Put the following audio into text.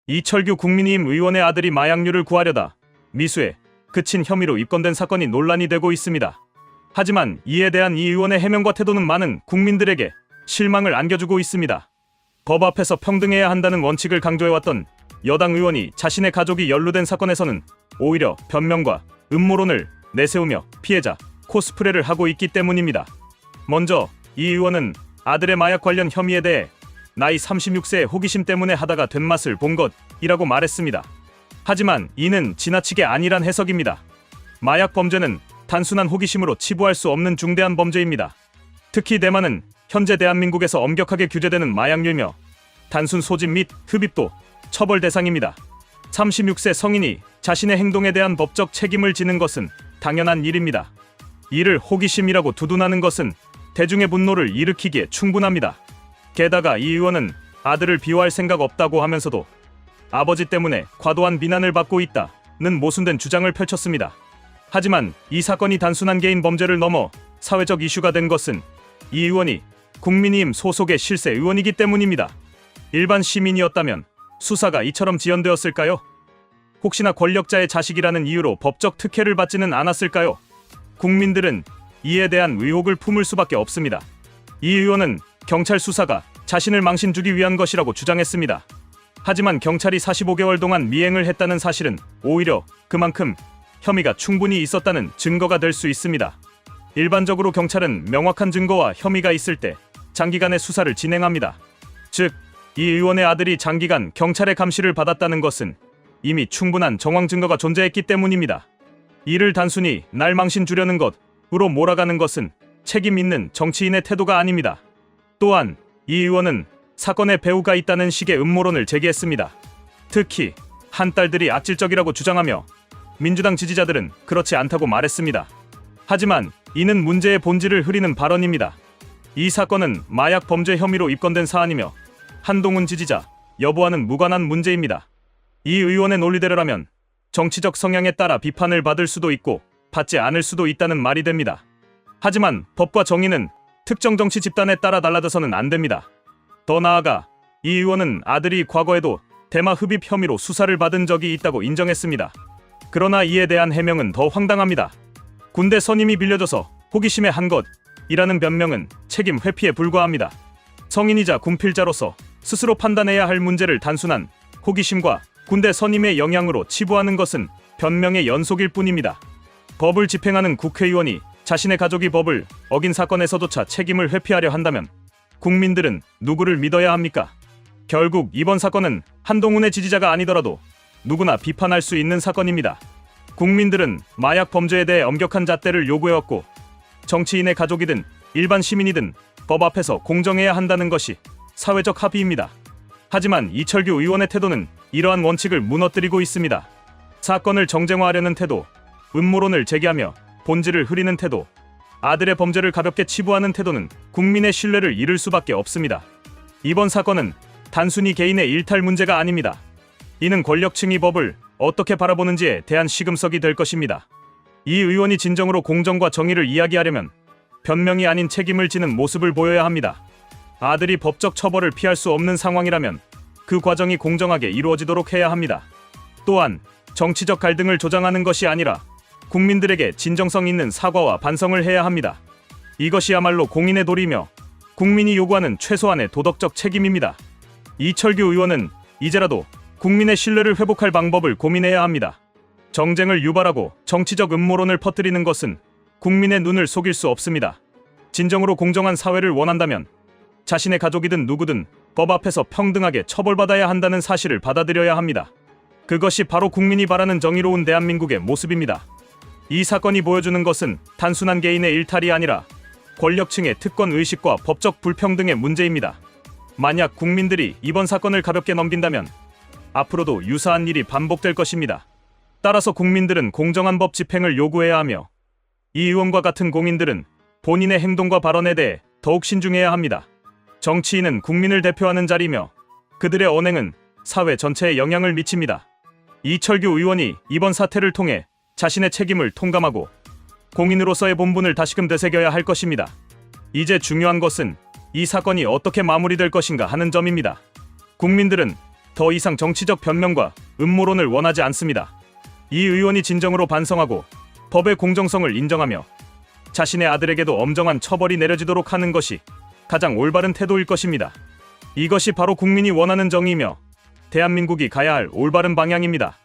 이철규 국민의힘 의원의 아들이 마약류를 구하려다 미수에 그친 혐의로 입건된 사건이 논란이 되고 있습니다. 하지만 이에 대한 이 의원의 해명과 태도는 많은 국민들에게 실망을 안겨주고 있습니다. 법 앞에서 평등해야 한다는 원칙을 강조해왔던 여당 의원이 자신의 가족이 연루된 사건에서는 오히려 변명과 음모론을 내세우며 피해자 코스프레를 하고 있기 때문입니다. 먼저 이 의원은 아들의 마약 관련 혐의에 대해 나이 36세의 호기심 때문에 하다가 된 맛을 본 것이라고 말했습니다. 하지만 이는 지나치게 안일한 해석입니다. 마약 범죄는 단순한 호기심으로 치부할 수 없는 중대한 범죄입니다. 특히 대만은 현재 대한민국에서 엄격하게 규제되는 마약류이며 단순 소집 및 흡입도 처벌 대상입니다. 36세 성인이 자신의 행동에 대한 법적 책임을 지는 것은 당연한 일입니다. 이를 호기심이라고 두둔하는 것은 대중의 분노를 일으키기에 충분합니다. 게다가 이 의원은 아들을 비호할 생각 없다고 하면서도 아버지 때문에 과도한 비난을 받고 있다는 모순된 주장을 펼쳤습니다. 하지만 이 사건이 단순한 개인 범죄를 넘어 사회적 이슈가 된 것은 이 의원이 국민의힘 소속의 실세 의원이기 때문입니다. 일반 시민이었다면 수사가 이처럼 지연되었을까요? 혹시나 권력자의 자식이라는 이유로 법적 특혜를 받지는 않았을까요? 국민들은 이에 대한 의혹을 품을 수밖에 없습니다. 이 의원은 경찰 수사가 자신을 망신 주기 위한 것이라고 주장했습니다. 하지만 경찰이 45개월 동안 미행을 했다는 사실은 오히려 그만큼 혐의가 충분히 있었다는 증거가 될 수 있습니다. 일반적으로 경찰은 명확한 증거와 혐의가 있을 때 장기간의 수사를 진행합니다. 즉, 이 의원의 아들이 장기간 경찰의 감시를 받았다는 것은 이미 충분한 정황 증거가 존재했기 때문입니다. 이를 단순히 날 망신 주려는 것으로 몰아가는 것은 책임 있는 정치인의 태도가 아닙니다. 또한 이 의원은 사건에 배후가 있다는 식의 음모론을 제기했습니다. 특히 한 딸들이 악질적이라고 주장하며 민주당 지지자들은 그렇지 않다고 말했습니다. 하지만 이는 문제의 본질을 흐리는 발언입니다. 이 사건은 마약 범죄 혐의로 입건된 사안이며 한동훈 지지자 여부와는 무관한 문제입니다. 이 의원의 논리대로라면 정치적 성향에 따라 비판을 받을 수도 있고 받지 않을 수도 있다는 말이 됩니다. 하지만 법과 정의는 특정 정치 집단에 따라 달라져서는 안 됩니다. 더 나아가 이 의원은 아들이 과거에도 대마 흡입 혐의로 수사를 받은 적이 있다고 인정했습니다. 그러나 이에 대한 해명은 더 황당합니다. 군대 선임이 빌려줘서 호기심에 한 것이라는 변명은 책임 회피에 불과합니다. 성인이자 군필자로서 스스로 판단해야 할 문제를 단순한 호기심과 군대 선임의 영향으로 치부하는 것은 변명의 연속일 뿐입니다. 법을 집행하는 국회의원이 자신의 가족이 법을 어긴 사건에서조차 책임을 회피하려 한다면 국민들은 누구를 믿어야 합니까? 결국 이번 사건은 한동훈의 지지자가 아니더라도 누구나 비판할 수 있는 사건입니다. 국민들은 마약 범죄에 대해 엄격한 잣대를 요구해왔고 정치인의 가족이든 일반 시민이든 법 앞에서 공정해야 한다는 것이 사회적 합의입니다. 하지만 이철규 의원의 태도는 이러한 원칙을 무너뜨리고 있습니다. 사건을 정쟁화하려는 태도, 음모론을 제기하며 본질을 흐리는 태도, 아들의 범죄를 가볍게 치부하는 태도는 국민의 신뢰를 잃을 수밖에 없습니다. 이번 사건은 단순히 개인의 일탈 문제가 아닙니다. 이는 권력층이 법을 어떻게 바라보는지에 대한 시금석이 될 것입니다. 이 의원이 진정으로 공정과 정의를 이야기하려면 변명이 아닌 책임을 지는 모습을 보여야 합니다. 아들이 법적 처벌을 피할 수 없는 상황이라면 그 과정이 공정하게 이루어지도록 해야 합니다. 또한 정치적 갈등을 조장하는 것이 아니라 국민들에게 진정성 있는 사과와 반성을 해야 합니다. 이것이야말로 공인의 도리며 국민이 요구하는 최소한의 도덕적 책임입니다. 이철규 의원은 이제라도 국민의 신뢰를 회복할 방법을 고민해야 합니다. 정쟁을 유발하고 정치적 음모론을 퍼뜨리는 것은 국민의 눈을 속일 수 없습니다. 진정으로 공정한 사회를 원한다면 자신의 가족이든 누구든 법 앞에서 평등하게 처벌받아야 한다는 사실을 받아들여야 합니다. 그것이 바로 국민이 바라는 정의로운 대한민국의 모습입니다. 이 사건이 보여주는 것은 단순한 개인의 일탈이 아니라 권력층의 특권 의식과 법적 불평등의 문제입니다. 만약 국민들이 이번 사건을 가볍게 넘긴다면 앞으로도 유사한 일이 반복될 것입니다. 따라서 국민들은 공정한 법 집행을 요구해야 하며 이 의원과 같은 공인들은 본인의 행동과 발언에 대해 더욱 신중해야 합니다. 정치인은 국민을 대표하는 자리며 그들의 언행은 사회 전체에 영향을 미칩니다. 이철규 의원이 이번 사태를 통해 자신의 책임을 통감하고 공인으로서의 본분을 다시금 되새겨야 할 것입니다. 이제 중요한 것은 이 사건이 어떻게 마무리될 것인가 하는 점입니다. 국민들은 더 이상 정치적 변명과 음모론을 원하지 않습니다. 이 의원이 진정으로 반성하고 법의 공정성을 인정하며 자신의 아들에게도 엄정한 처벌이 내려지도록 하는 것이 가장 올바른 태도일 것입니다. 이것이 바로 국민이 원하는 정의이며 대한민국이 가야 할 올바른 방향입니다.